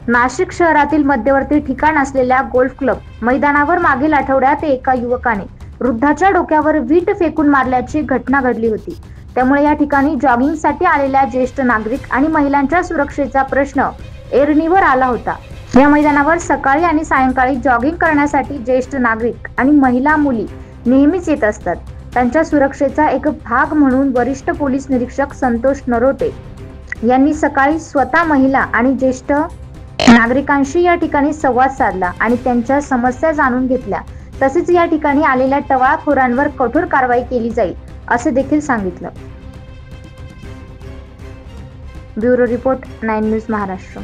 नाशिक शहरातील मध्यवर्ती ठिकाण असलेल्या गोल्फ क्लब मैदानावर मागील आठवड्यात एका युवकाने वृद्धाच्या डोक्यावर वीट फेकून मारल्याची घटना घडली होती। त्यामुळे या ठिकाणी जॉगिंगसाठी आलेल्या ज्येष्ठ नागरिक आणि महिलांच्या सुरक्षेचा प्रश्न ऐरणीवर आला होता। या मैदानावर सकाळी आणि सायंकाळी जॉगिंग करण्यासाठी ज्येष्ठ नागरिक आणि महिला मुली नेहमीच येत असतात। त्यांच्या सुरक्षेचा एक भाग म्हणून वरिष्ठ पोलीस निरीक्षक संतोष नरोटे यांनी सकाळी स्वतः महिला आणि ज्येष्ठ नागरिकांशी या ठिकाणी संवाद साधला आणि त्यांच्या समस्या जाणून घेतल्या। तसेच या ठिकाणी आलेल्या टवाळखोरांवर कठोर कारवाई केली जाईल असे देखील सांगितलं। Bureau report 9 news Maharashtra.